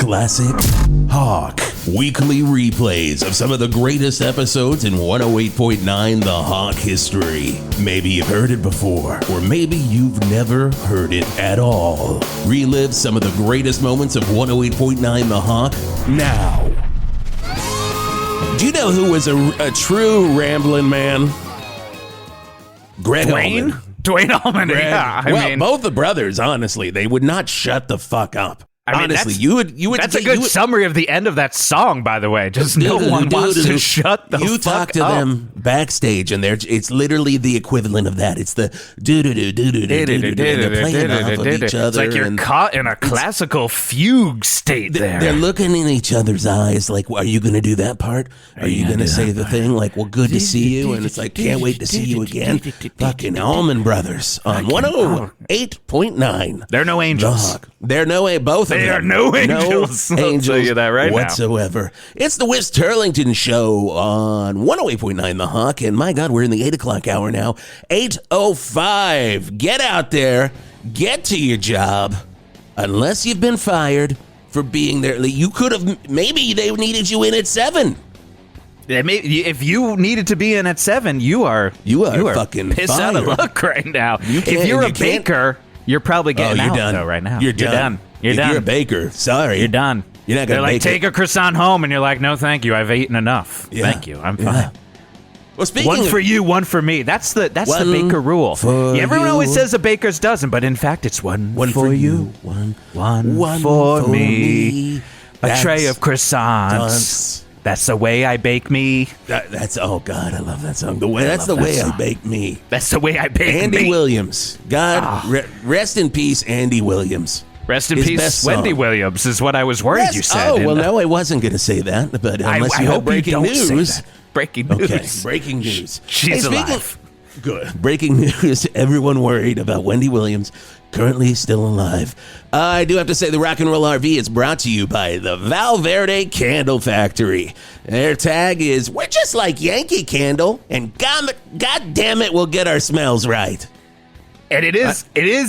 Classic Hawk. Weekly replays of some of the greatest episodes in 108.9 The Hawk history. Maybe you've heard it before, or maybe you've never heard it at all. Relive some of the greatest moments of 108.9 The Hawk now. Do you know who was a true rambling man? Greg Dwayne? Allman. Dwayne Allman, yeah. I mean, both the brothers, honestly, they would not shut the fuck up. Honestly, you would. That's a good summary of the end of that song, by the way. Just no one wants to shut the fuck up. You talk to them backstage, and it's literally the equivalent of that. It's the do-do-do-do-do-do-do-do. They're playing off of each other. It's like you're caught in a classical fugue state there. They're looking in each other's eyes like, are you going to do that part? Are you going to say the thing? Like, well, good to see you. And it's like, can't wait to see you again. Fucking Allman Brothers on 108.9. They're no angels. They're no both. They are no angels. No angels. I'll tell you that right whatsoever. now. It's the Whisp Turlington Show on 108.9 The Hawk. And my God, we're in the 8 o'clock hour now. 8:05. Get out there. Get to your job. Unless you've been fired for being there. You could have, maybe they needed you in at 7. If you needed to be in at 7, you are fucking pissed fired. Out of luck right now. If you're a baker, you're probably getting out done. though right now. You're done. You're if done. You're a baker. Sorry. You're done. You're not going to They're like, take a croissant home, and you're like, no, thank you. I've eaten enough. Yeah. Thank you. I'm fine. Yeah. Well, one for you, one for me. That's the baker rule. Everyone always says a baker's dozen, but in fact, it's one for you, one for me. A tray of croissants. That's the way I bake me. That's oh God, I love that song. That's the way I bake me. That's the way I bake me. Andy Williams. God, rest in peace, Andy Williams. Rest in peace, Wendy Williams is what I was worried you said. Oh, well, no, I wasn't going to say that, but unless you have breaking news. Breaking news. Okay, breaking news. She's alive. Good. Breaking news. Everyone worried about Wendy Williams, currently still alive. I do have to say the Rock and Roll RV is brought to you by the Val Verde Candle Factory. Their tag is, we're just like Yankee Candle, and God damn it, we'll get our smells right. And it is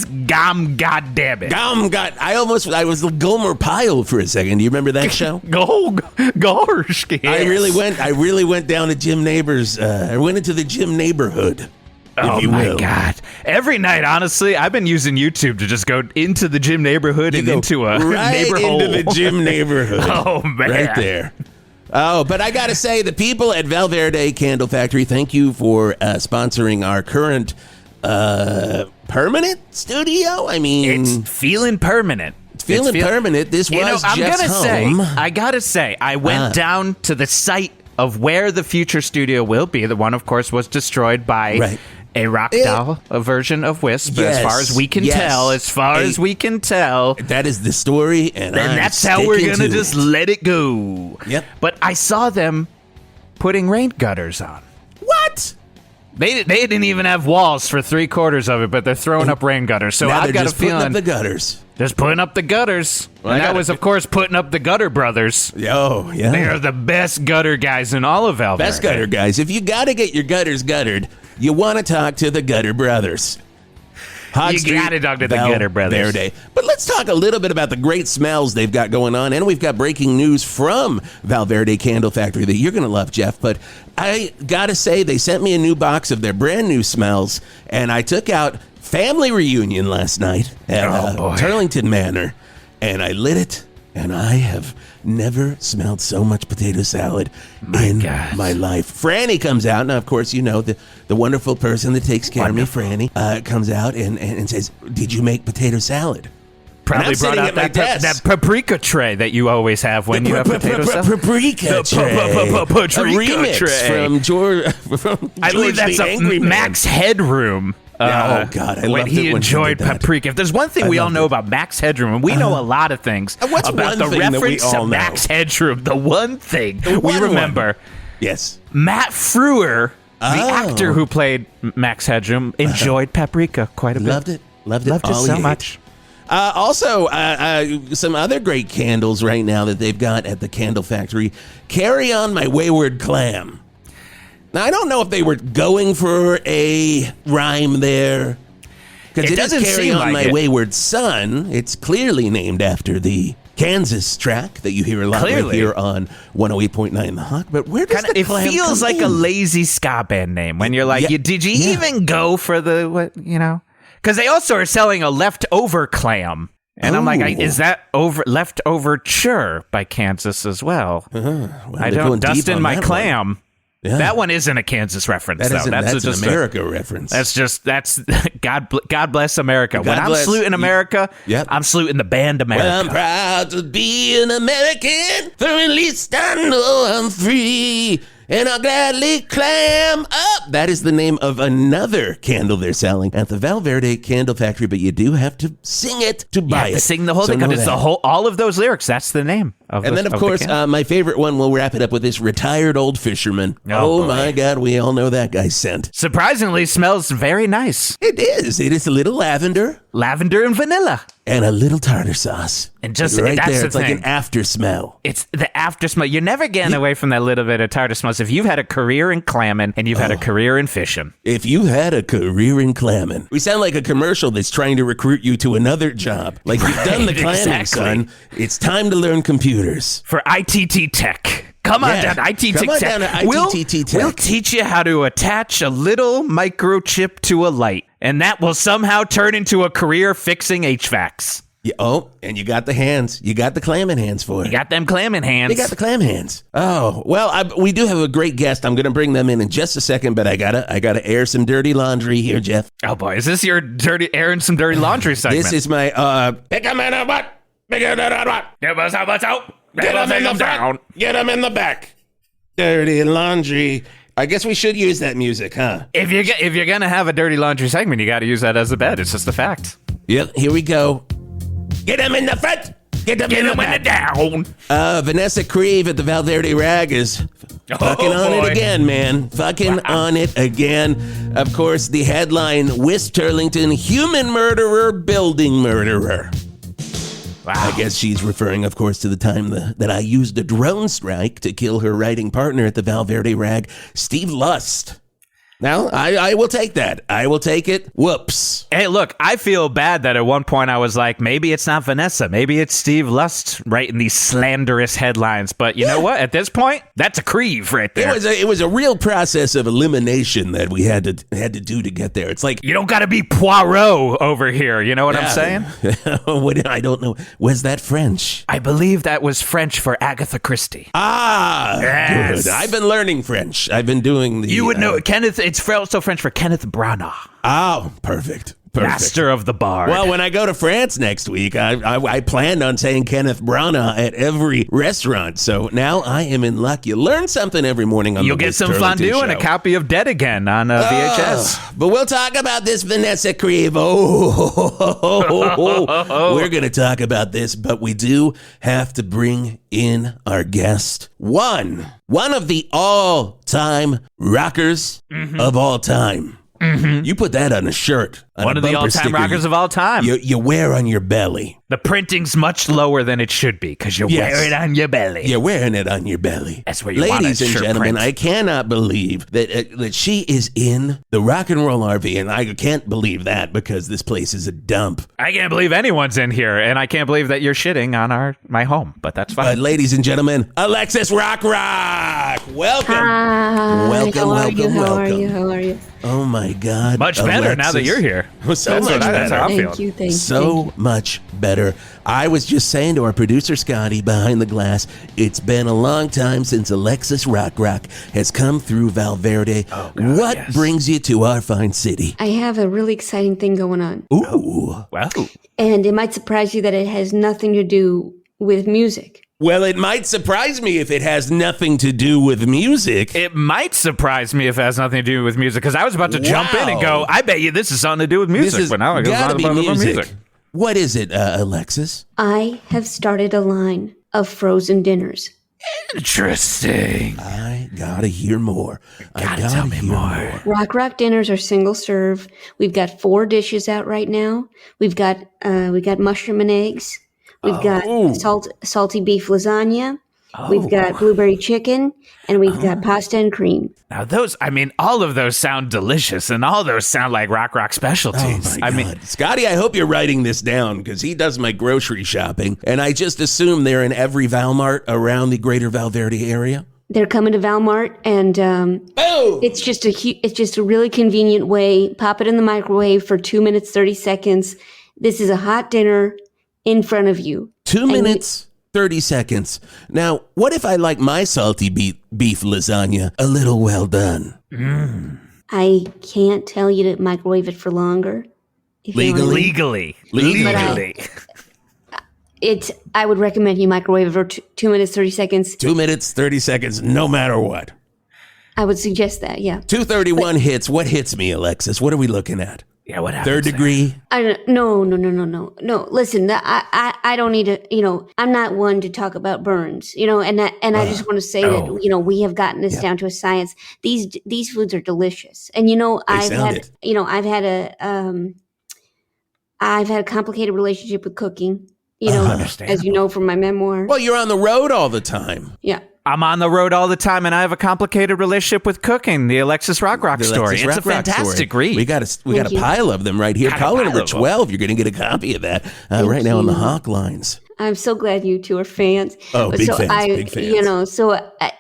God damn it. I was Gomer Pyle for a second. Do you remember that show? Gosh. Yes. I really went down to Jim Neighbors. I went into the Jim neighborhood. Oh my God. Every night, honestly, I've been using YouTube to just go into the gym neighborhood and into a neighborhood. Into the gym neighborhood. Oh, man. Right there. Oh, but I got to say, the people at Val Verde Candle Factory, thank you for sponsoring our current permanent studio. I mean, it's feeling permanent. Permanent. This was Jeff's home. I gotta say, I went down to the site of where the future studio will be. The one, of course, was destroyed by a rock doll, a version of Wisp. Yes, as far as we can tell, that is the story, and that's how we're gonna just let it go. Yep. But I saw them putting rain gutters on. What? They didn't even have walls for 3/4 of it, but they're throwing up rain gutters. So I've got a feeling putting up the gutters. Just putting up the gutters. Well, and that was, of course, putting up the Gutter Brothers. Oh, yeah. They are the best gutter guys in all of Val Verde. Best gutter guys. If you got to get your gutters guttered, you want to talk to the Gutter Brothers. You got to talk to the Gutter Brothers. Verde. But let's talk a little bit about the great smells they've got going on. And we've got breaking news from Val Verde Candle Factory that you're going to love, Jeff. But I got to say, they sent me a new box of their brand new smells. And I took out Family Reunion last night at Turlington Manor. And I lit it. And I have never smelled so much potato salad in my life. Franny comes out. Now, of course, you know, the wonderful person that takes care of me, Franny, comes out and says, did you make potato salad? Probably brought out that paprika tray that you always have when you have potato salad. Paprika tray. Paprika tray. From George. I believe that's a Max Headroom. Oh, God. I when he enjoyed paprika. If there's one thing we all know about Max Headroom, and we know a lot of things about the reference to Max Headroom, the one thing we remember. Yes. Matt Frewer, the actor who played Max Headroom, enjoyed paprika quite a bit. Loved it. Loved it so much. Also, some other great candles right now that they've got at the Candle Factory. Carry On My Wayward Clam. Now, I don't know if they were going for a rhyme there. Because it doesn't Carry On My Wayward Son. It's clearly named after the Kansas track that you hear a lot right here on 108.9 The Hawk. But where does the clam feels come like in? a lazy ska band name when you're like, did you even go for the, what, you know? Because they also are selling a leftover clam. And I'm like, is that Leftoverture by Kansas as well? Well, I don't dust in my clam. Yeah. That one isn't a Kansas reference, though. That's an America reference. That's God bless America. When I'm bless. saluting America, I'm saluting the band America. Well, I'm proud to be an American, for at least I know I'm free. And I'll gladly clam up. That is the name of another candle they're selling at the Val Verde Candle Factory, but you do have to sing it to buy it. Sing the whole thing, because it's all of those lyrics. That's the name. And then, of course, my favorite one, we'll wrap it up with this, Retired Old Fisherman. Oh my God, we all know that guy's scent. Surprisingly, smells very nice. It is. It is a little lavender. Lavender and vanilla. And a little tartar sauce. And just right that's there, the it's thing. like an after smell. It's the after smell. You're never getting away from that little bit of tartar smells. If you've had a career in clamming and you've had a career in fishing. If you had a career in clamming. We sound like a commercial that's trying to recruit you to another job. Like, you've done the clamming, son. It's time to learn computers. For ITT Tech. Come on down to ITT Tech. Come on down to ITT Tech. We'll teach you how to attach a little microchip to a light, and that will somehow turn into a career fixing HVACs. Yeah, and you got the hands. You got the clamming hands for it. You got them clamming hands. You got the clam hands. Oh, well, we do have a great guest. I'm going to bring them in just a second, but I gotta air some dirty laundry here, Jeff. Oh boy, is this your airing some dirty laundry segment? This is my pick 'em in a butt. Pick 'em in a butt. Give us what's out. Get them in the front. Get them in the back. Dirty laundry. I guess we should use that music, huh? If you're gonna have a dirty laundry segment, you got to use that as a bed. It's just a fact. Yep. Here we go. Get them in the front. Get them in the down. Vanessa Kreeve at the Val Verde Rag is fucking on it again, man. Fucking on it again. Of course, the headline: Wisp Turlington, human murderer, building murderer. Wow. I guess she's referring, of course, to the time that I used a drone strike to kill her writing partner at the Val Verde Rag, Steve Lust. Now, I will take that. I will take it. Whoops. Hey, look, I feel bad that at one point I was like, maybe it's not Vanessa. Maybe it's Steve Lust writing these slanderous headlines. But you know what? At this point, that's a Kreeve right there. It was a real process of elimination that we had to do to get there. It's like, you don't got to be Poirot over here. You know what I'm saying? I don't know. Was that French? I believe that was French for Agatha Christie. Ah, yes. Good. I've been learning French. I've been doing the... You would know, Kenneth... It's also French for Kenneth Branagh. Oh, perfect. Master of the Bard. Well, when I go to France next week, I planned on saying Kenneth Branagh at every restaurant. So now I am in luck. You learn something every morning on You'll the get some fondue and a copy of Dead Again on VHS. But we'll talk about this Vanessa Kreeve. We're going to talk about this, but we do have to bring in our guest. One of the all-time rockers of all time. Mm-hmm. You put that on a shirt. One of the all-time rockers of all time. You wear on your belly. The printing's much lower than it should be because you wear it on your belly. You're wearing it on your belly. That's where you want it. Ladies and gentlemen, print. I cannot believe that she is in the Rock and Roll RV, and I can't believe that because this place is a dump. I can't believe anyone's in here, and I can't believe that you're shitting on my home, but that's fine. But ladies and gentlemen, ALEXIS ROCKROCK! Welcome. Hi. Welcome. How are you? Oh my God. Much better now that you're here. So much better. Thank you. So much better. I was just saying to our producer, Scotty, behind the glass, it's been a long time since ALEXIS ROCKROCK has come through Val Verde. Oh, God, what brings you to our fine city? I have a really exciting thing going on. Ooh. Wow. And it might surprise you that it has nothing to do with music. Well, it might surprise me if it has nothing to do with music. It might surprise me if it has nothing to do with music, because I was about to jump in and go, I bet you this is something to do with music. But now I gotta be music. What is it, Alexis? I have started a line of frozen dinners. Interesting. I gotta hear more. Gotta tell me more. Rockrock Dinners are single serve. We've got 4 dishes out right now. We've got mushroom and eggs. We've got salty beef lasagna. We've got blueberry chicken, and we've got pasta and cream. Now all of those sound delicious, and all those sound like Rock specialties. Oh my God. Scotty, I hope you're writing this down because he does my grocery shopping, and I just assume they're in every Valmart around the greater Val Verde area. They're coming to Valmart, and it's just a really convenient way. Pop it in the microwave for 2 minutes, 30 seconds. This is a hot dinner in front of you. 2 minutes, 30 seconds. Now, what if I like my salty beef lasagna a little well done? I can't tell you to microwave it for longer. Legally. I would recommend you microwave it for 2 minutes, 30 seconds. 2 minutes, 30 seconds, no matter what. I would suggest that, yeah. 231 hits. What hits me, Alexis? What are we looking at? Yeah, what happens? Third degree? No. Listen, I don't need to, I'm not one to talk about burns, and I just want to say that, we have gotten this down to a science. These foods are delicious. And, I've had a complicated relationship with cooking. As you know from my memoir. Well, you're on the road all the time. Yeah. I'm on the road all the time, and I have a complicated relationship with cooking. The ALEXIS ROCKROCK story. It's a fantastic read. We got a pile of them right here. Caller number 12. You're going to get a copy of that right now on the Hawk lines. I'm so glad you two are fans. Oh, big fans.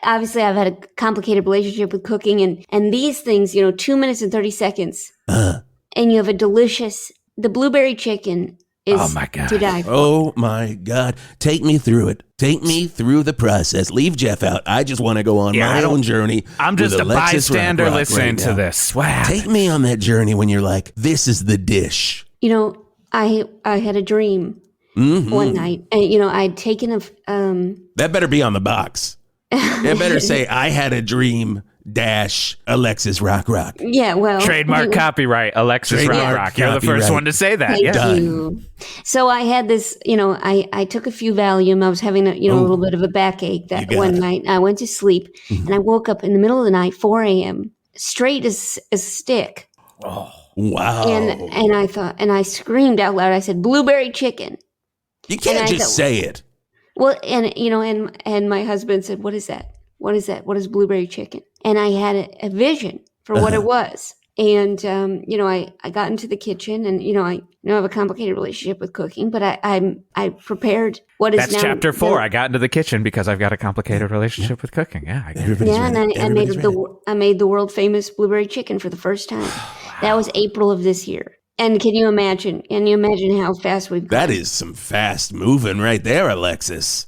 Obviously I've had a complicated relationship with cooking, and these things, 2 minutes and 30 seconds, and you have the blueberry chicken. Oh my God. To die for. Oh my God. Take me through it. Take me through the process. Leave Jeff out. I just want to go on my own journey. I'm just a bystander listening to this. Wow. Take me on that journey when you're like, this is the dish. I had a dream one night, and I'd taken That better be on the box. It better say, I had a dream ALEXIS ROCKROCK. Yeah, well. Trademark copyright, ALEXIS ROCKROCK. You're the first one to say that. Thank you. So I had this, I took a few Valium. I was having a little bit of a backache that one night. I went to sleep, and I woke up in the middle of the night, 4 a.m., straight as a stick. Oh, wow. And I thought, and I screamed out loud. I said, blueberry chicken. You can't just say it. Well, and my husband said, what is that? What is that? What is blueberry chicken? And I had a vision for what it was. And, I got into the kitchen, and, I have a complicated relationship with cooking, but I prepared what is now. That's chapter 4. I got into the kitchen because I've got a complicated relationship with cooking. Yeah. I made the world famous blueberry chicken for the first time. That was April of this year. And can you imagine how fast we've gone? That is some fast moving right there, Alexis.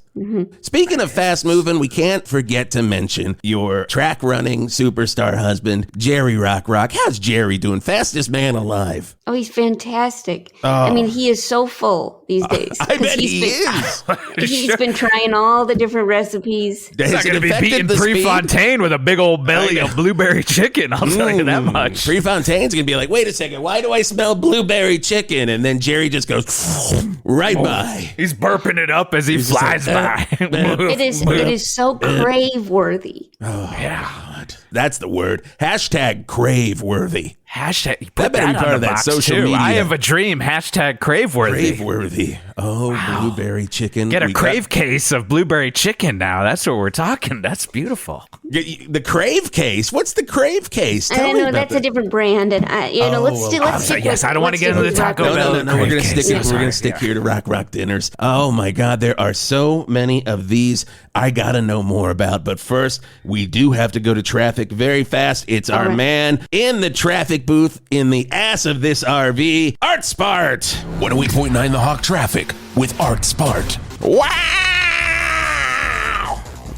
Speaking of fast moving, we can't forget to mention your track running superstar husband, Jerry Rockrock. How's Jerry doing? Fastest man alive. Oh, he's fantastic. I mean, he is so full these days. I bet he is. He's been trying all the different recipes. He's not going to be beating Prefontaine with a big old belly of blueberry chicken. I'll tell you that much. Prefontaine's going to be like, wait a second, why do I smell blueberry chicken? And then Jerry just goes right by. He's burping it up as he flies by. It is so crave worthy. Oh, yeah. That's the word. # crave worthy. Hashtag. That better be part of that social media. I have a dream. # craveworthy. Craveworthy. Oh, wow. Blueberry chicken. Get a crave case of blueberry chicken now. That's what we're talking. That's beautiful. The crave case. What's the crave case? I know that's a different brand, and let's stick. Yes, I don't want to get into the Taco Bell. No. We're gonna stick here to Rockrock Dinners. Oh my God, there are so many of these. I gotta know more about. But first, we do have to go to traffic very fast. It's our man in the traffic booth in the ass of this RV, Art Spart. 108.9 The Hawk traffic with Art Spart. Wow!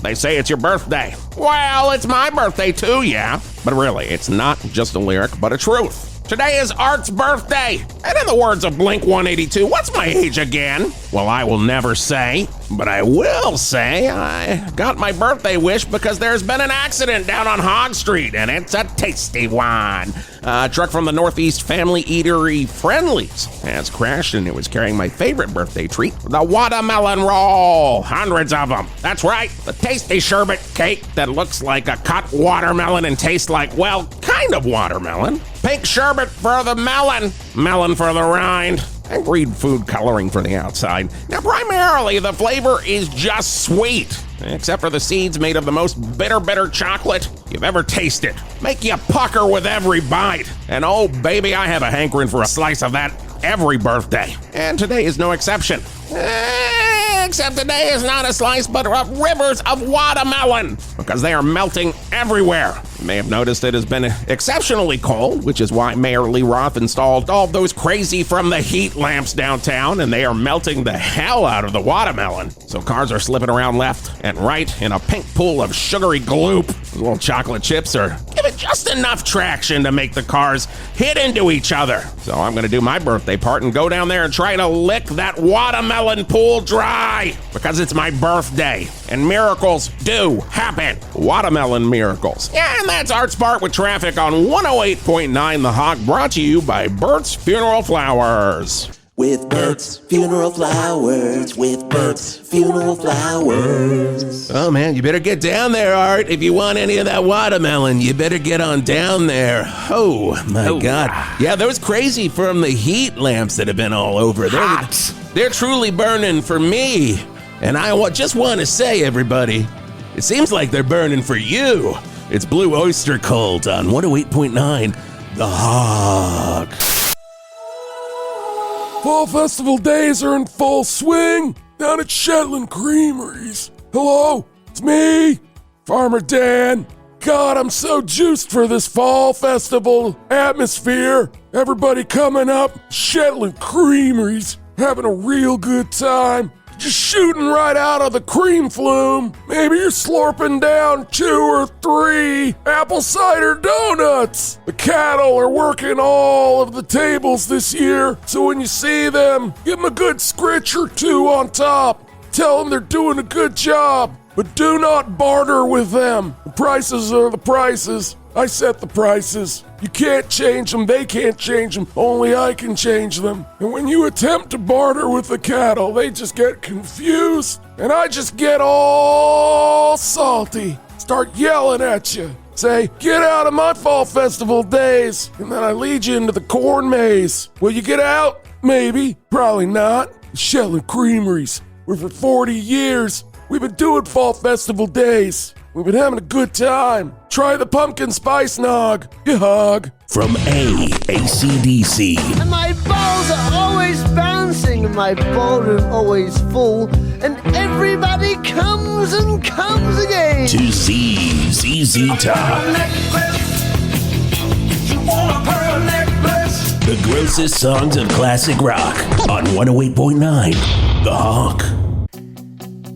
They say it's your birthday. Well, it's my birthday too, yeah. But really, it's not just a lyric, but a truth. Today is Art's birthday. And in the words of Blink-182, what's my age again? Well, I will never say, but I will say I got my birthday wish because there's been an accident down on Hog Street, and it's a tasty one. A truck from the Northeast Family Eatery Friendlies has crashed, and it was carrying my favorite birthday treat, the watermelon roll. Hundreds of them. That's right, the tasty sherbet cake that looks like a cut watermelon and tastes like, well, kind of watermelon. Pink sherbet for the melon for the rind, and green food coloring for the outside. Now, primarily, the flavor is just sweet. except for the seeds made of the most bitter chocolate you've ever tasted. Make you pucker with every bite. And oh, baby, I have a hankering for a slice of that every birthday. And today is no exception. Except today is not a slice, but rivers of watermelon, because they are melting everywhere. You may have noticed it has been exceptionally cold, which is why Mayor Lee Roth installed all those crazy from the heat lamps downtown, and they are melting the hell out of the watermelon. So cars are slipping around left and right in a pink pool of sugary gloop. Those little chocolate chips are giving just enough traction to make the cars hit into each other. So I'm gonna do my birthday part and go down there and try to lick that watermelon pool dry, because it's my birthday and miracles do happen. Watermelon miracles. Yeah, and that's Art's Part with traffic on 108.9 The Hawk, brought to you by Bert's Funeral Flowers. With Bert's Funeral Flowers, with Bert's Funeral Flowers. Oh man, you better get down there, Art. If you want any of that watermelon, you better get on down there. Oh my God. Yeah, those crazy from the heat lamps that have been all over. They're truly burning for me. And I just want to say, everybody, it seems like they're burning for you. It's Blue Oyster Cult on 108.9 The Hawk. Fall Festival days are in full swing down at Shetland Creameries. Hello, it's me, Farmer Dan. God, I'm so juiced for this Fall Festival atmosphere. Everybody coming up, Shetland Creameries, having a real good time. Just shooting right out of the cream flume. Maybe you're slurping down 2 or 3 apple cider donuts. The cattle are working all of the tables this year, so when you see them, give them a good scritch or 2 on top. Tell them they're doing a good job, but do not barter with them. The prices are the prices. I set the prices. You can't change them, they can't change them, only I can change them. And when you attempt to barter with the cattle, they just get confused, and I just get all salty. Start yelling at you. Say, get out of my Fall Festival days, and then I lead you into the corn maze. Will you get out? Maybe, probably not. Shetland Creameries, where for 40 years, we've been doing Fall Festival days. We've been having a good time. Try the pumpkin spice nog. You hug. From AC/DC. And my balls are always bouncing, and my ballroom always full, and everybody comes and comes again. To ZZ Top. The grossest songs of classic rock on 108.9 The Hawk.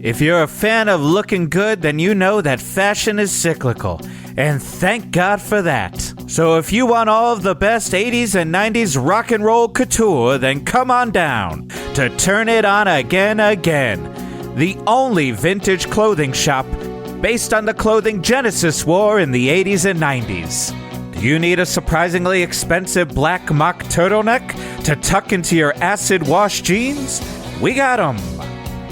If you're a fan of looking good, then you know that fashion is cyclical, and thank God for that. So if you want all of the best 80s and 90s rock and roll couture, then come on down to Turn It On Again, the only vintage clothing shop based on the clothing Genesis wore in the 80s and 90s. Do you need a surprisingly expensive black mock turtleneck to tuck into your acid wash jeans? We got 'em.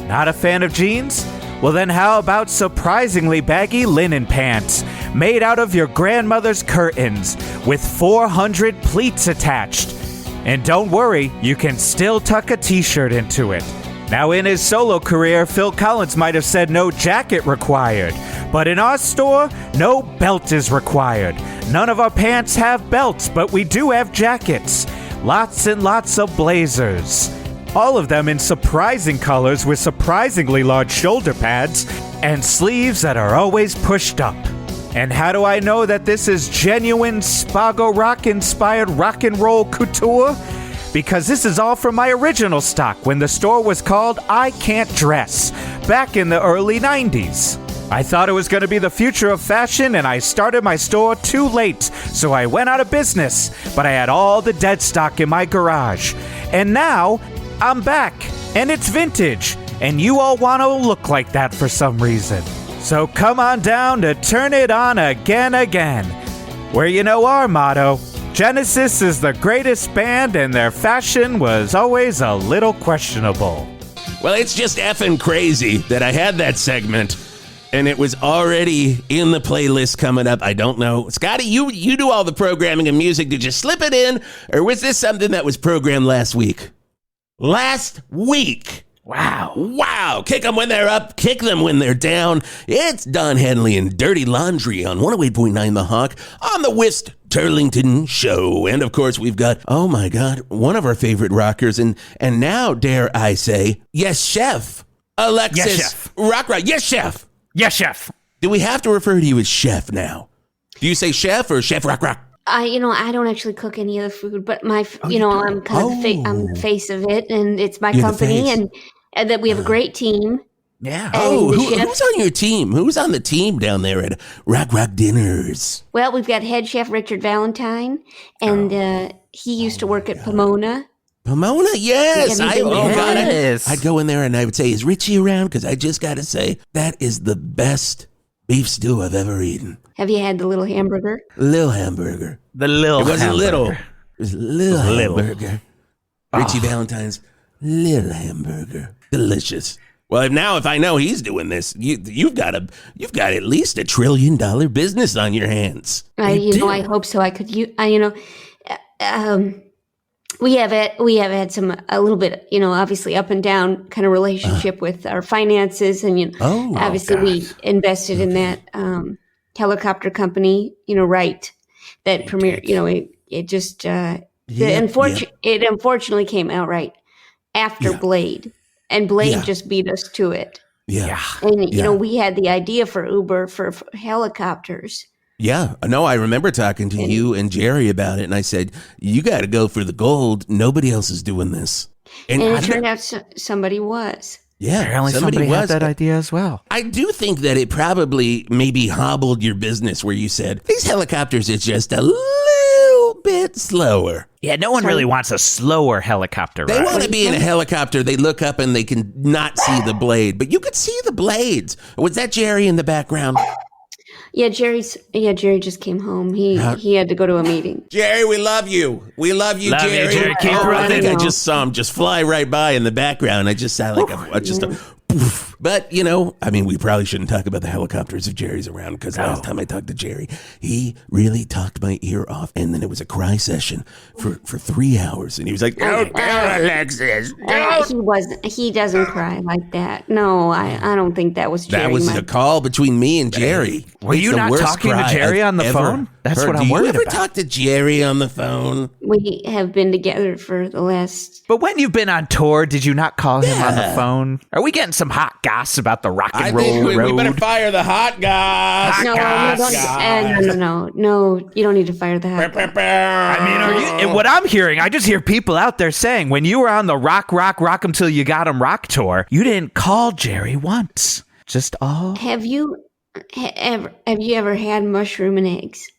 Not a fan of jeans? Well then how about surprisingly baggy linen pants made out of your grandmother's curtains with 400 pleats attached? And don't worry, you can still tuck a t-shirt into it. Now in his solo career, Phil Collins might have said no jacket required, but in our store, no belt is required. None of our pants have belts, but we do have jackets. Lots and lots of blazers. All of them in surprising colors with surprisingly large shoulder pads and sleeves that are always pushed up. And how do I know that this is genuine Spago Rock inspired rock and roll couture? Because this is all from my original stock when the store was called I Can't Dress, back in the early 90s. I thought it was going to be the future of fashion, and I started my store too late, so I went out of business, but I had all the dead stock in my garage. And now I'm back, and it's vintage, and you all want to look like that for some reason. So come on down to Turn It On Again, where you know our motto, Genesis is the greatest band, and their fashion was always a little questionable. Well, it's just effing crazy that I had that segment, and it was already in the playlist coming up. I don't know. Scotty, you do all the programming and music. Did you slip it in, or was this something that was programmed last week? Last week, Wow. Kick them when they're up, kick them when they're down. It's Don Henley and Dirty Laundry on 108.9 The Hawk on the Whisp Turlington Show. And of course, we've got, oh my God, one of our favorite rockers. And now, dare I say, yes, chef. Alexis Yes, chef. ROCKROCK. Yes, chef. Yes, chef. Do we have to refer to you as chef now? Do you say chef or Chef ROCKROCK? I don't actually cook any of the food, but I'm kind of I'm the face of it, and it's my company, and that we have a great team. Yeah. Who's on your team? Who's on the team down there at Rockrock Dinners? Well, we've got head chef Richard Valentine, and he used to work at Pomona. Pomona, yes. Yes. I'd go in there and I would say, is Richie around? Because I just got to say, that is the best beef stew I've ever eaten. Have you had the little hamburger? Little hamburger. The little It wasn't hamburger. little. It was little hamburger. Richie Valentine's little hamburger. Delicious. Well, if I know he's doing this, you've got at least $1 trillion business on your hands. I hope so. I could. We have had a little bit, obviously up and down kind of relationship with our finances, and obviously we invested in that helicopter company, right? That premiered, it just it unfortunately came out right after Blade, and Blade just beat us to it. Yeah, and we had the idea for Uber for helicopters. Yeah, no, I remember talking to you and Jerry about it, and I said, you got to go for the gold. Nobody else is doing this. And it turned out somebody was. Yeah, apparently somebody had that idea as well. I do think that it probably maybe hobbled your business where you said, these helicopters are just a little bit slower. Yeah, no one really wants a slower helicopter ride. They want to be in a helicopter. They look up and they can not see the blade, but you could see the blades. Was that Jerry in the background? Yeah, Jerry just came home. He had to go to a meeting. Jerry, we love you. We love you, Jerry. Jerry. Keep I think running. I just saw him just fly right by in the background. I just sound like a poof. But, we probably shouldn't talk about the helicopters if Jerry's around, because last time I talked to Jerry, he really talked my ear off, and then it was a cry session for 3 hours, and he was like, "Don't tell Alexis." He doesn't cry like that. No, I don't think that was Jerry. That was a call between me and Jerry. Were you not talking to Jerry on the phone? That's what I'm worried about. Do you ever talk to Jerry on the phone? We have been together for the last... But when you've been on tour, did you not call him on the phone? Are we getting some hot goss about the rock and roll road? We better fire the hot goss. No, you don't need to fire the hot goss. I mean, what I'm hearing, I just hear people out there saying, when you were on the Rock 'em till you got 'em rock tour, you didn't call Jerry once. Just all. Have you ever had mushroom and eggs?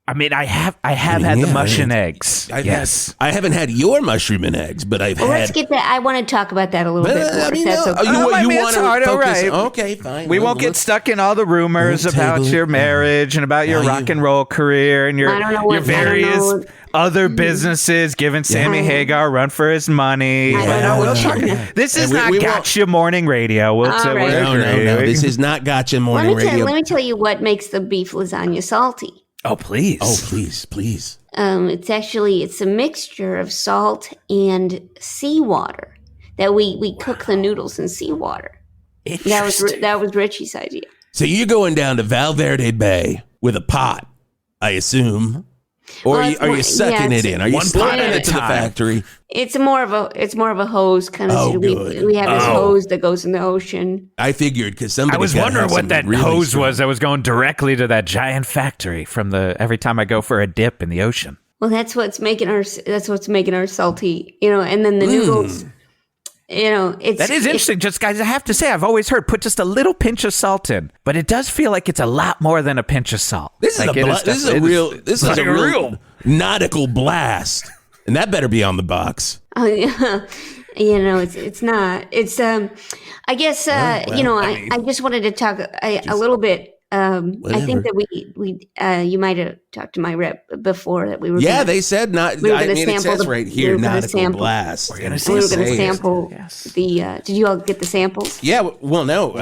I mean, I have had the mush and eggs. Yes. I haven't had your mushroom and eggs, but I've had... Let's get that. I want to talk about that a little bit more. That's okay. You want to focus? All right. Okay, fine. We won't get stuck in all the rumors about your marriage and about your rock and roll career and your various other businesses giving Sammy Hagar a run for his money. This is not Gotcha Morning Radio. No. This is not Gotcha Morning Radio. Let me tell you what makes the beef lasagna salty. Oh, please. Please. It's a mixture of salt and seawater that we cook the noodles in seawater. That was Richie's idea. So you're going down to Val Verde Bay with a pot, I assume. Or are you sucking it in? Are you slurping it to the factory? It's more of a hose kind of. Oh, good. We have this hose that goes in the ocean. I figured because somebody. I was wondering what that hose was. I was going directly to that giant factory every time I go for a dip in the ocean. Well, that's what's making our salty, and then the noodles. That is interesting. Just guys, I have to say, I've always heard put just a little pinch of salt in, but it does feel like it's a lot more than a pinch of salt. This is a real nautical blast, and that better be on the box. It's not. It's I guess I just wanted to talk a little bit. I think that you might have talked to my rep before that we were. Yeah, they said not. It says right here, nautical blast. We were going to sample the. Did you all get the samples? Yeah. Well, no.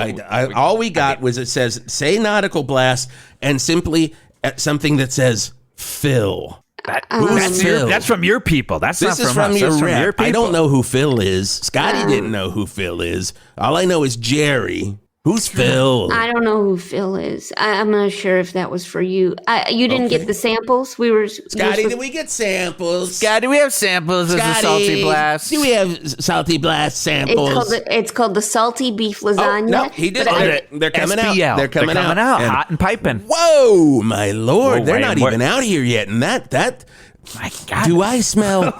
All we got was it says say nautical blast and simply something that says fill. That's from your people. That's This not is from from us. your That's from rep. your people. I don't know who Phil is. Scotty didn't know who Phil is. All I know is Jerry. Who's Phil? I don't know who Phil is. I'm not sure if that was for you. You didn't get the samples. We were Scotty, did we get samples? Scotty, do we have samples of the salty blast? Do we have salty blast samples? It's called the salty beef lasagna. no, he did it. They're coming out. SBL. They're coming out. And- hot and piping. Whoa, my lord! Whoa, They're wait, not what? even out here yet, and that. My God. Do I smell?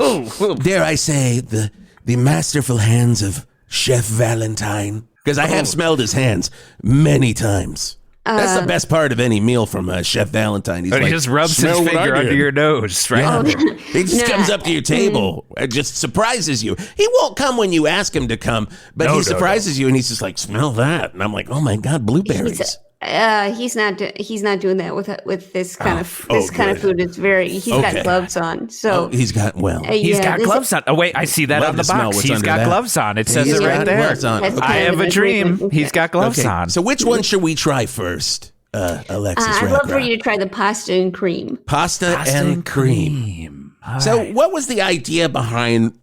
Dare I say the masterful hands of Chef Valentine? Because I have smelled his hands many times. That's the best part of any meal from Chef Valentine. He's But like, he just rubs his "Smell what I finger under did." your nose, right? Yeah. He just Nah. comes up to your table and just surprises you. He won't come when you ask him to come, but he surprises you and he's just like, "Smell that," and I'm like, "Oh my God, blueberries!" He's not doing that with this kind of food. It's he's got gloves on. So He's got He's got gloves on. Oh, wait, I see that Love on the to smell box. what's He's under got that. gloves on. It says He's it right got there. gloves on. That's Okay. I have a dream. He's got gloves on. So which one should we try first, Alexis? I'd love for Rockrock? you to try the pasta and cream. Pasta and cream. So what was the idea behind...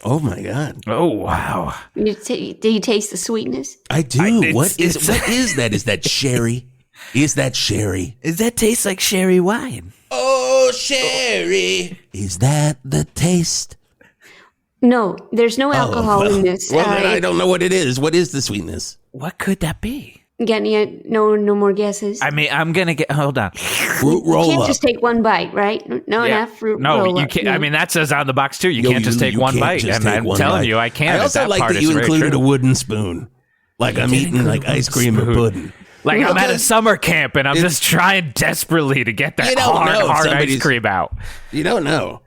Oh my God! Oh, wow. Do you taste the sweetness? I do. What is that? Is that sherry? Is that sherry? Does that taste like sherry wine? Oh, sherry! Is that the taste? No, there's no alcohol in this. Well, then I don't know what it is. What is the sweetness? What could that be? Got any? No more guesses. I mean, I'm going to get... Hold on. Fruit You roll can't up. just take one bite, right? No, Yeah. not fruit No, roll you up. can't. I mean, that says on the box, too. You Yo, can't just take one can't bite. just And take I'm one telling bite. you, I can't. I also that like part that is you very included true. a wooden spoon. Like I'm eating like ice cream or pudding. Like I'm at a summer camp and I'm just trying desperately to get that You don't know if hard ice somebody's- cream out. You don't know.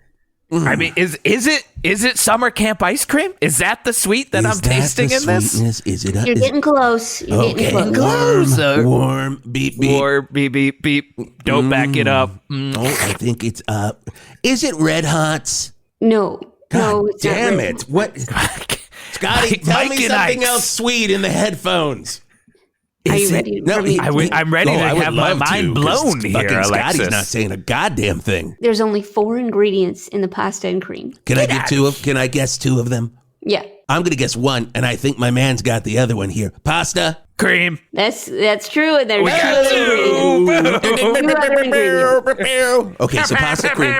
I mean, is it summer camp ice cream? Is that the sweet that I'm tasting in this? Sweetness? Is it? You're getting close. You're getting close. Warm, beep, beep. Or beep beep beep. Don't back it up. Oh, I think it's up. Is it Red Hots? No. God no, it's not damn red. it! What, Scotty? Tell Mike me and something Ike's. else sweet in the headphones. Are Is you it- ready? No, I'm ready to I would have my love mind to, 'cause blown here, fucking Scotty's Alexis. not saying a goddamn thing. There's only 4 ingredients in the pasta and cream. Can I get two of? Can I guess two of them? Yeah, I'm gonna guess one, and I think my man's got the other one here. Pasta. Cream. that's true. And there's two other ingredients. Okay, so pasta cream.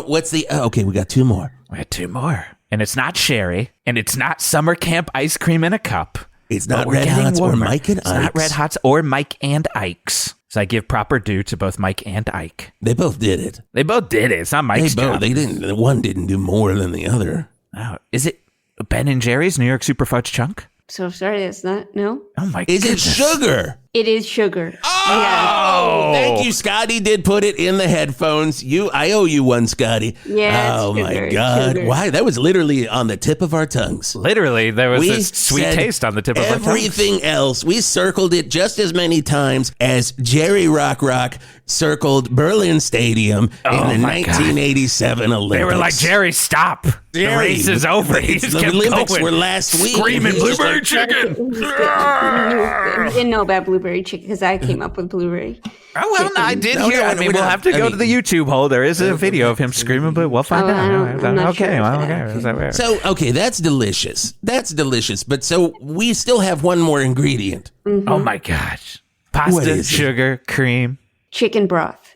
What's the? Okay, we got two more. We had 2 more. And it's not sherry. And it's not summer camp ice cream in a cup. It's But not we're Red getting Hots or warmer. Mike and It's not Ike's. Red Hots or Mike and Ike's. So I give proper due to both Mike and Ike. They both did it. They both did it. It's not Mike's job. They didn't. The one didn't do more than the other. Oh, is it Ben and Jerry's New York Super Fudge Chunk? So sorry, that's not. No, Oh my Is it goodness. sugar? it is sugar. Oh, thank you, Scotty. Did put it in the headphones. I owe you one, Scotty. Yeah, Oh it's my sugar, God! sugar. Why? That was literally on the tip of our tongues. Literally, there was We this sweet said taste on the tip of our tongue. everything else. We circled it just as many times as Jerry Rockrock circled Berlin Stadium in the my God. 1987 Olympics. They were like, Jerry, stop. The Jerry, race is over. He just the kept Olympics going. were last week. Screaming He was just blueberry like, chicken. You didn't know about blueberry chicken because I came up with blueberry. Oh, well, I did No, hear. no, I mean, we're we'll not- have to I go to the mean- YouTube hole. There is a video of him screaming, but we'll find Oh, out. I'm not okay, sure well, if okay. Is that weird? So, okay, that's delicious. That's delicious. But so we still have one more ingredient. Oh my gosh. What Pasta, is it? sugar, cream. Chicken broth.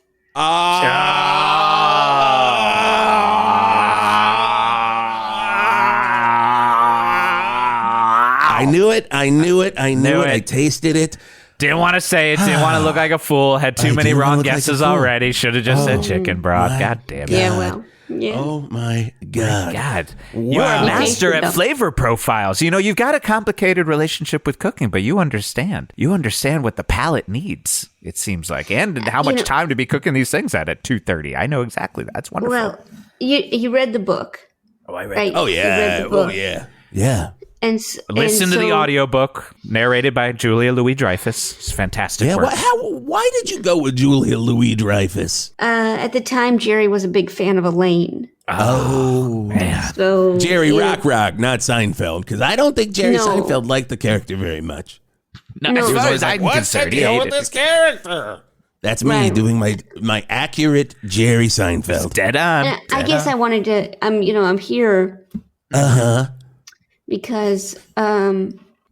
I knew it. I knew it. I knew Knew it. I it. tasted it. Didn't want to say it. Didn't want to look like a fool. Had too I many didn't wanna wrong look like a guesses fool. already. Should have just said chicken broth. my God damn it. Yeah, well, yeah. Oh my God. God, you are Wow. a master You tasted at them. flavor profiles. You know, you've got a complicated relationship with cooking, but you understand. You understand what the palate needs, it seems like, and how much know- time to be cooking these things at 2:30. I know exactly. That's wonderful. Well, you read the book, oh, I read. right? Oh You yeah. read the Oh book. yeah. Yeah. And Listen to the so- audiobook narrated by Julia Louis-Dreyfus. It's fantastic Yeah. work. Why did you go with Julia Louis-Dreyfus? At the time, Jerry was a big fan of Elaine. Oh. Man. So Jerry yeah. Rockrock, not Seinfeld, because I don't think Jerry No. Seinfeld liked the character very much. No, as far as I'm What's the concerned, he deal with hated this character? That's me Right. doing my accurate Jerry Seinfeld. Dead on. And I guess I wanted to. I'm here because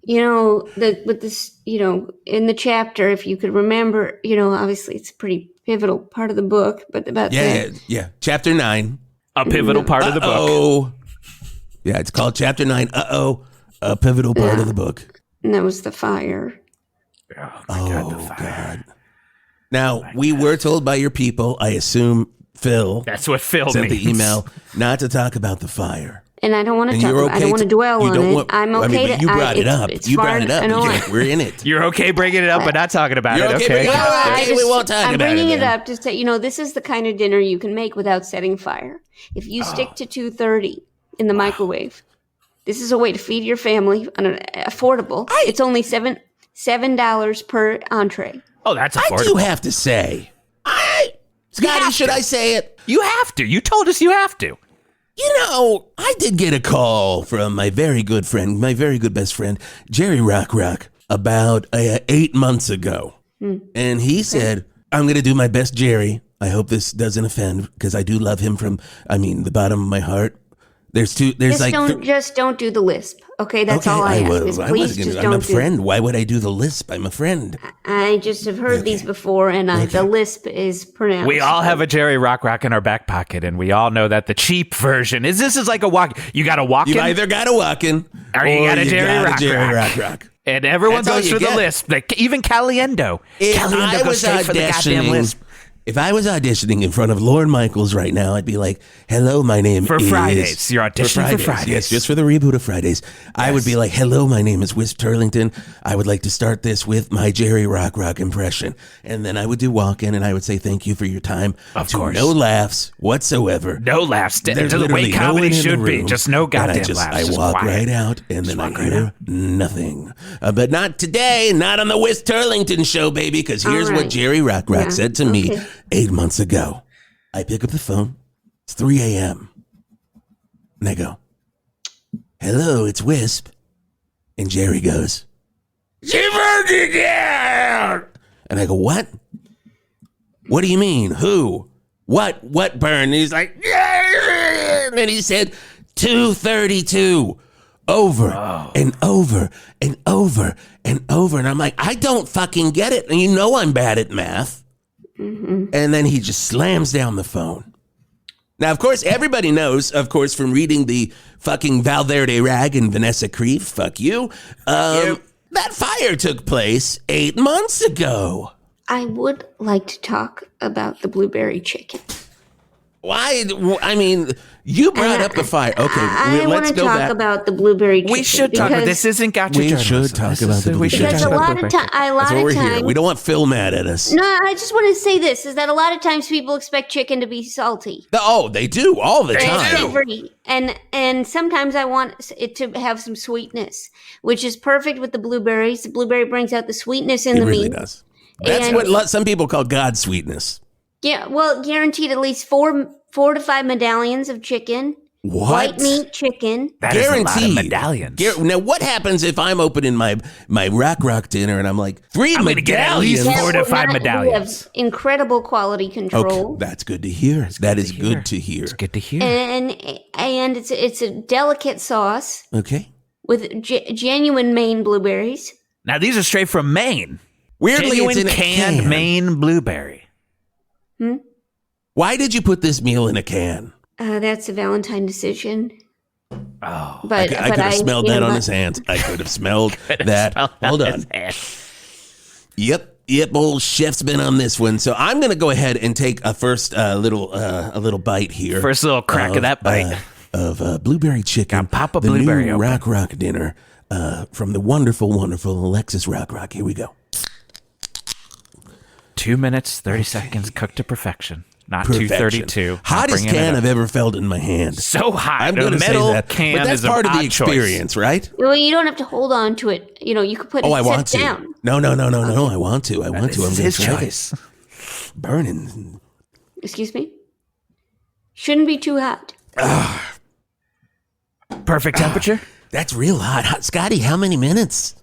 with this, in the chapter, if you could remember, obviously it's a pretty pivotal part of the book, but about Yeah. Chapter 9. A pivotal part of the book. Oh. Yeah, it's called Chapter 9. A pivotal part of the book. and that was the fire. Oh, my God, the fire. God. Now, we were told by your people, I assume Phil That's what Phil sent means. the email, not to talk about the fire. And I don't want to And talk. you're I okay don't want to dwell you on don't it. want- I'm I okay mean, but to. you brought it up. It's You brought fine. it up. I know. We're in it. You're okay bringing it up, but not talking about You're it. okay Okay. bringing it up. Okay, we won't talk I'm about it bringing it then. up to say, this is the kind of dinner you can make without setting fire. If you stick to 230 in the microwave, this is a way to feed your family on an affordable. It's only $7 per entree. Oh, that's I affordable. do have to say, Scotty, should I say it? You have to. You told us you have to. I did get a call from my very good friend, my very good best friend, Jerry Rockrock, about 8 months ago. And he said, I'm going to do my best, Jerry. I hope this doesn't offend, because I do love him from, the bottom of my heart. Just don't do the lisp. Okay, that's all I ask. Is please just I'm a don't do. friend. Why would I do the lisp? I'm a friend. I just have heard these before, and the lisp is pronounced. We all have a Jerry Rockrock in our back pocket, and we all know that the cheap version is like a walk. You got a walk You've in, either got a walk-in or you got a Jerry Rockrock. Rockrock. And everyone That's all goes you for the get. lisp. Even Caliendo. Caliendo goes straight for the goddamn lisp. If I was auditioning in front of Lorne Michaels right now, I'd be like, hello, my name For is... Fridays. You're auditioning for Fridays. Yes, just for the reboot of Fridays. I would be like, hello, my name is Whisp Turlington. I would like to start this with my Jerry Rockrock impression. And then I would do walk-in, and I would say thank you for your time. Of course. No laughs whatsoever. No laughs. To There's the way literally no one comedy in the should be. room. Just no goddamn And laughs. I Just walk quiet. right out, and then I hear nothing. But not today, not on the Whisp Turlington Show, baby, because here's All what right. Jerry Rockrock Yeah, said to me okay. 8 months ago. I pick up the phone. It's 3 a.m. And I go, hello, it's Wisp. And Jerry goes, she burned it down. And I go, what? What do you mean? Who? What burned? And he's like, yeah. And then he said, 232. Over and over and over and over. And I'm like, I don't fucking get it. And I'm bad at math. And then he just slams down the phone. Now, of course, everybody knows, from reading the fucking Val Verde Rag and Vanessa Kreeve, fuck you, that fire took place 8 months ago. I would like to talk about the blueberry chicken. Why? I mean, you brought up the fire. Okay, I want let's to go talk back. about the blueberry chicken. We should talk about because- this. Isn't gotcha We journalism. should talk This about is- the we should blueberry Because talk a about lot of blueberry. time, That's why we're here. We don't want Phil mad at us. No, I just want to say this: is that a lot of times people expect chicken to be salty, Oh, they do all the and time. savory, and sometimes I want it to have some sweetness, which is perfect with the blueberries. The blueberry brings out the sweetness in It the really meat. does. That's And- what some people call God's sweetness. Yeah, well, guaranteed at least four to five medallions of chicken, What? white meat chicken. That is a lot of Guaranteed. medallions. Now, what happens if I'm opening my Rockrock dinner and I'm like, I'm gonna get at least medallions? 4 to 5 We medallions. have incredible quality control. Okay, that's good to hear. That is good to hear. It's good to hear. And it's a delicate sauce Okay. with genuine Maine blueberries. Now, these are straight from Maine. Weirdly, Genuine it's in a canned can. Maine blueberry. Why did you put this meal in a can? That's a Valentine decision. Oh. But I could have smelled that on his hands. I could have smelled that. Hold on. Yep. Old chef's been on this one. So I'm going to go ahead and take a first little bite here. First little crack of that bite. Of blueberry chicken. Gotta pop a the blueberry new open. Rockrock dinner from the wonderful ALEXIS ROCKROCK. Here we go. 2 minutes, 30 seconds, cooked to perfection. Not Perfection. 232. Hottest can I've ever felt in my hand. So hot. I'm The going to say metal that. can But that's is part of the odd choice. experience, right? Well, you don't have to hold on to it. You could put it I want to. down. No. I want to. I want to. I'm This is going his to try choice. it. Burning. Excuse me? Shouldn't be too hot. Perfect temperature? That's real hot. Scotty, how many minutes?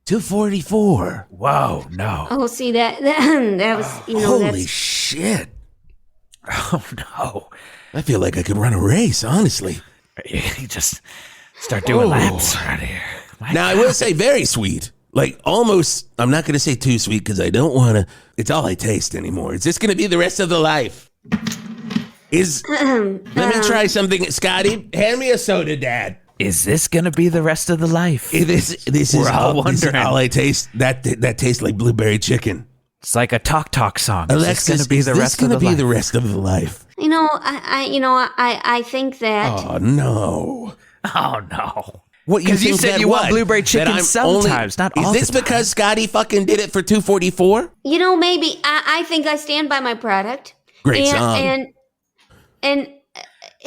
244. Whoa, no. Oh, see that was, Holy that's shit. Oh, no. I feel like I could run a race, honestly. You just start doing laps around here. Now, I will say very sweet. Like, almost, I'm not going to say too sweet because I don't want to. It's all I taste anymore. Is this going to be the rest of the life? Let me try something. Scotty, hand me a soda, Dad. Is this going to be the rest of the life? This is all I taste. That tastes like blueberry chicken. It's like a talk song. Alexis, is this going to be the rest of the life? I think that. Oh, no. Oh, no. What Because you said you want blueberry chicken sometimes, not all the time. Is this because Scotty fucking did it for 244? Maybe. I think I stand by my product. Great song. And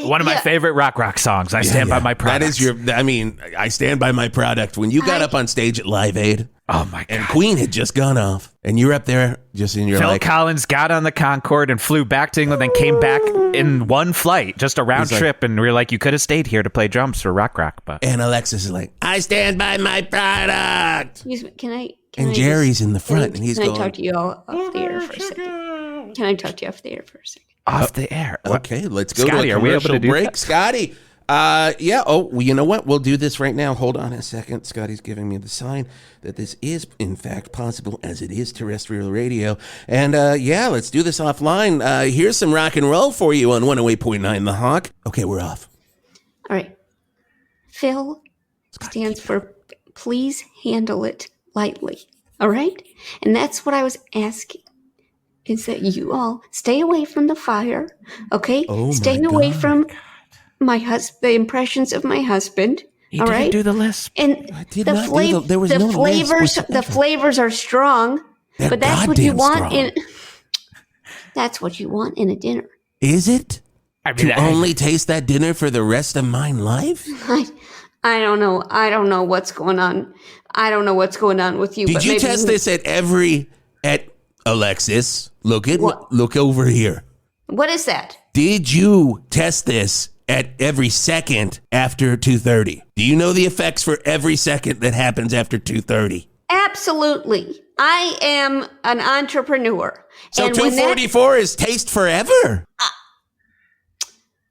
one of my favorite rock songs. I stand by my product. That is I stand by my product. When you got up on stage at Live Aid, oh my God, and Queen had just gone off, and you're up there just in your Phil Collins got on the Concorde and flew back to England, then came back in one flight, just a round trip, and we were like, you could have stayed here to play drums for Rockrock, but and Alexis is like, I stand by my product. Excuse me, can I? Jerry's in the front, and he's going. Can I talk to you all off the air for a second? Can I talk to you off the air for a second? Off the air. Okay, let's go Scotty, to a are we able commercial to do break. that? Scotty, yeah. Oh, well, you know what? We'll do this right now. Hold on a second. Scotty's giving me the sign that this is, in fact, possible as it is terrestrial radio. And, yeah, let's do this offline. Here's some rock and roll for you on 108.9 The Hawk. Okay, we're off. All right. Phil stands for please handle it lightly. All right? And that's what I was asking. Is that you all stay away from the fire, okay? Stay away from the impressions of my husband. He all didn't right? do the lisp. And the flavors are strong, but that's what you want that's what you want in a dinner. Is it? To only taste that dinner for the rest of my life? I don't know. I don't know what's going on. I don't know what's going on with you. Did you test this at Alexis? Look over here. What is that? Did you test this at every second after 2:30? Do you know the effects for every second that happens after 2:30? Absolutely. I am an entrepreneur. So 244 is taste forever?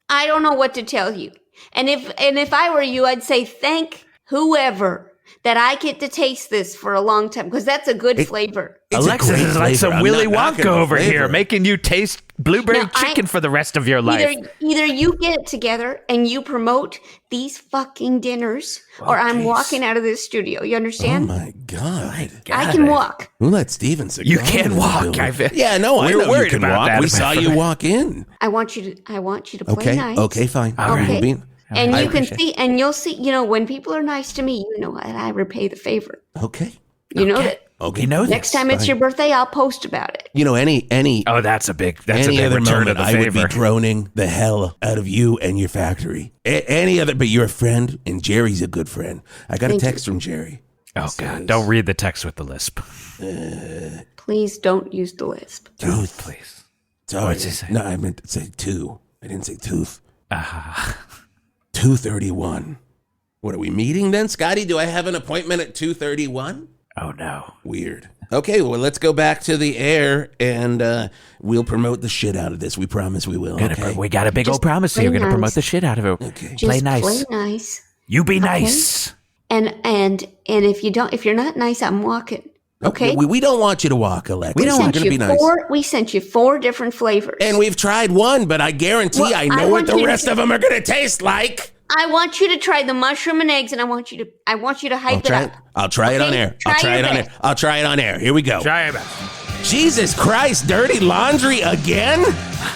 I don't know what to tell you. And if I were you, I'd say thank whoever that I get to taste this for a long time, because that's a good flavor. Alexis is like some Willy Wonka over here, making you taste blueberry chicken for the rest of your life. Either you get it together and you promote these fucking dinners, or I'm walking out of this studio. You understand? Oh my God. I can walk. We'll let Steven sit. You can walk. Yeah, no, I know you can walk. That. We saw you walk in. I want you to play nice. Okay, fine. Okay. And you can see, and you'll see, when people are nice to me, I repay the favor. Okay. You know that. Okay. You know next time it's your birthday, I'll post about it. Any. Oh, that's a big other return of moment, the I favor. would be droning the hell out of you and your factory. Any other, but you're a friend, and Jerry's a good friend. I got a text from Jerry. Oh, God. Don't read the text with the lisp. Please don't use the lisp. Tooth, please. Sorry. What's he say? No, I meant to say two. I didn't say tooth. 2:31. What are we meeting then, Scotty? Do I have an appointment at 2:31? Oh no. Weird. Okay, well, let's go back to the air, and we'll promote the shit out of this. We promise we will. Okay? We got a big old promise here. We're going to promote the shit out of it. Okay. Play nice. Play nice. You be nice. And if you're not nice, I'm walking. Okay. We don't want you to walk, Alexis. We don't want you to be nice. We sent you 4 different flavors. And we've tried one, but I guarantee I know what the rest of them are going to taste like. I want you to try the mushroom and eggs, and I want you to hype it up. I'll try it on air. I'll try it on air. Here we go. Try it best. Jesus Christ, dirty laundry again?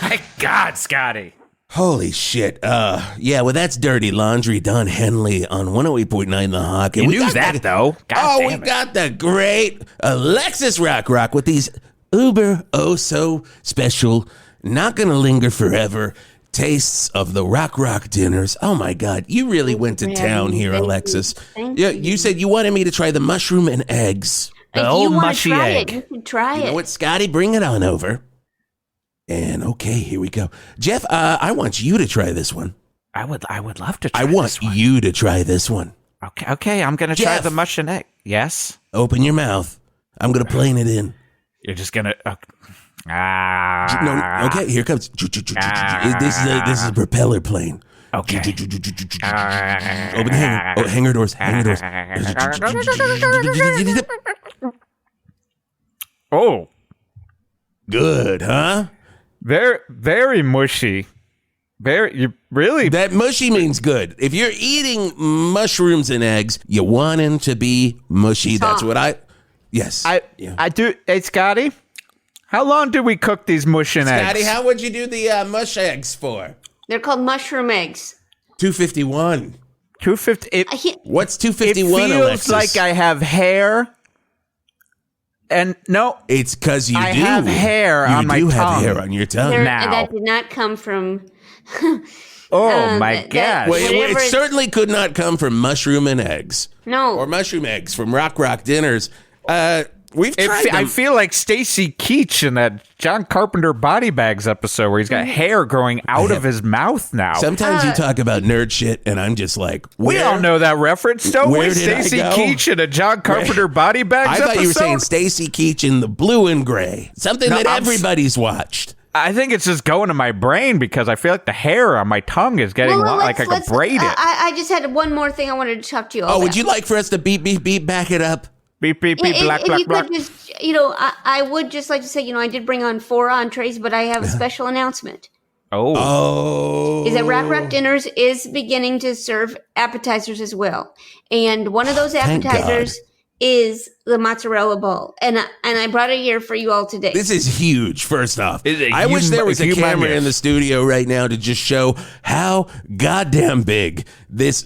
My God, Scotty. Holy shit. Yeah, well, that's Dirty Laundry, Don Henley on 108.9 The Hawk. And you knew that, though. We got the great Alexis Rockrock with these uber, so special, not gonna linger forever tastes of the Rockrock Dinners. Oh, my God. You really went to town here, Alexis. Yeah, you said you wanted me to try the mushroom and eggs. The old mushy egg. You can try it. You know what, Scotty? Bring it on over. And okay, here we go. Jeff, I want you to try this one. I would love to try this one. I want you to try this one. Okay, I'm going to try the mush and egg. Yes? Open your mouth. I'm going to plane it in. You're just going to... No, okay, here comes. This is a propeller plane. Okay. Open the hangar doors. Hangar doors. Oh. Good, huh? Very, very mushy. You really? That mushy means good. If you're eating mushrooms and eggs, you want them to be mushy. That's what Yes. I do. Hey, Scotty, how long do we cook these mush and eggs? Scotty, how would you do the mush eggs for? They're called mushroom eggs. 251. 250. What's It 251, feels Alexis? like I have hair. And no, it's because I have hair on my tongue. You do have hair on your tongue. Now. That did not come from... my God. Well, it certainly could not come from mushroom and eggs. No. Or mushroom eggs from Rockrock Dinners. We've tried them. I feel like Stacy Keach in that John Carpenter Body Bags episode where he's got hair growing out of his mouth now. Sometimes you talk about nerd shit, and I'm just like, we all know that reference, don't we? Stacy Keach in a John Carpenter Body Bags episode? I thought you were saying Stacy Keach in the blue and gray. Something that everybody's watched. I think it's just going to my brain because I feel like the hair on my tongue is getting like I could braid it. I just had one more thing I wanted to talk to you about. Would you like for us to beep, beep, beep, back it up? Beep, beep, beep, black, black, black. I would just like to say, I did bring on 4 entrees, but I have a special announcement. Oh. Is that Rockrock Dinners is beginning to serve appetizers as well. And one of those appetizers is the mozzarella ball. And I brought it here for you all today. This is huge, first off. I wish there was a camera in the studio right now to just show how goddamn big this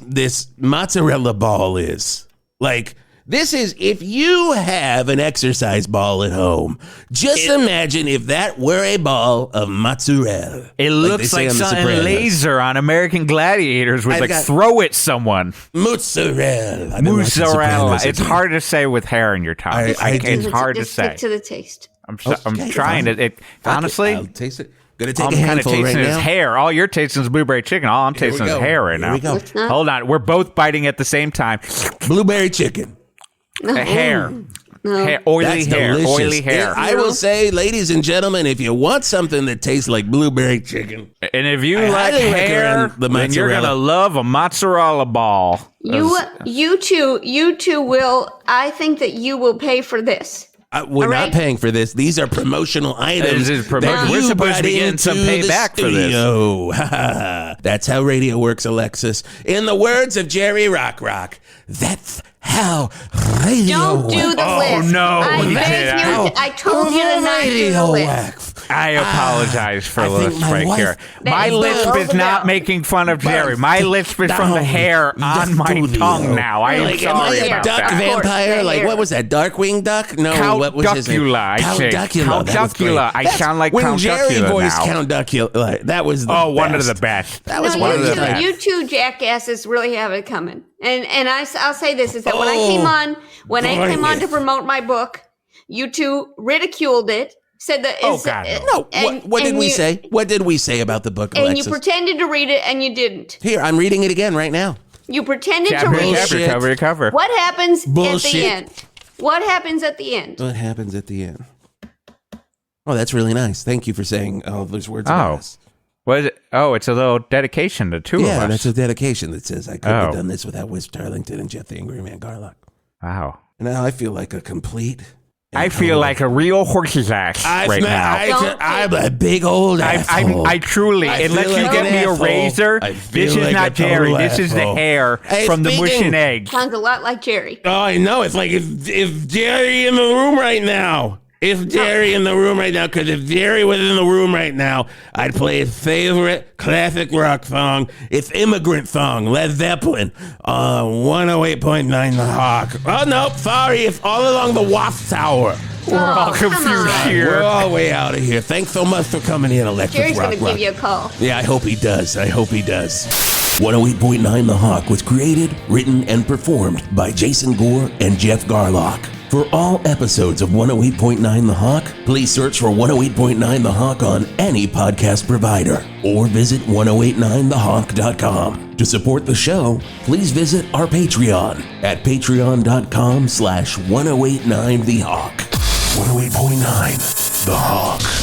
mozzarella ball is. Like... This is, if you have an exercise ball at home, just imagine if that were a ball of mozzarella. It looks like something laser on American Gladiators would throw at someone. Mozzarella. It's hard to say with hair in your tongue. It's hard to say. Stick to the taste. I'm trying to. Honestly, I'll taste it. Gonna take I'm a kind of handful tasting right his now. hair. All you're tasting is blueberry chicken. All I'm tasting is hair right now. Here we go. Hold on. We're both biting at the same time. Blueberry chicken. Hair. No. Oily hair. Delicious. Oily hair. I will say, ladies and gentlemen, if you want something that tastes like blueberry chicken, and if you like highly hair, recommend then you're gonna love a mozzarella ball. You two will. I think that you will pay for this. We're not paying for this. These are promotional items. We're supposed to be getting some payback for this. That's how radio works, Alexis. In the words of Jerry Rockrock, that's how radio Don't do the list. Oh, no. I told you to not do the list. I apologize for lisp right here. My lisp is not making fun of Jerry. My lisp is from the hair on my tongue now. I am sorry am I a duck vampire? Like, what was that, Darkwing Duck? No, what was his name? Count Duckula. I sound like Count Duckula now. When Jerry voiced Count Duckula, that was the best. One of the best. That was one of the best. You two jackasses really have it coming. And I'll say this, is that when I came on to promote my book, you two ridiculed it. Said that what did we say? What did we say about the book, Alexis? And you pretended to read it and you didn't. Here, I'm reading it again right now. You pretended to read it. Cover to cover. What happens at the end? What happens at the end? What happens at the end? Oh, that's really nice. Thank you for saying all those words about us. What is it? Oh, it's a little dedication to two of us. Yeah, that's a dedication that says I couldn't have done this without Whisp Turlington and Jeff the Angry Man Garlock. Wow. And now I feel like a complete... I feel like a real horse's ass right now. I'm a big old asshole. I truly, unless you get me a razor, this is not Jerry. This is the hair from the mush and egg. Sounds a lot like Jerry. Oh, I know. It's like if Jerry in the room right now. If Jerry in the room right now, because if Jerry was in the room right now, I'd play his favorite classic rock song. It's Immigrant Song, Led Zeppelin, 108.9 The Hawk. Oh, no, sorry, it's All Along the Wasp Tower. We're all confused here. We're all way out of here. Thanks so much for coming in, Alexis Jerry's Rockrock. going to give you a call. Yeah, I hope he does. 108.9 The Hawk was created, written, and performed by Jason Gore and Jeff Garlock. For all episodes of 108.9 The Hawk, please search for 108.9 The Hawk on any podcast provider or visit 1089thehawk.com. To support the show, please visit our Patreon at patreon.com/1089thehawk. 108.9 The Hawk.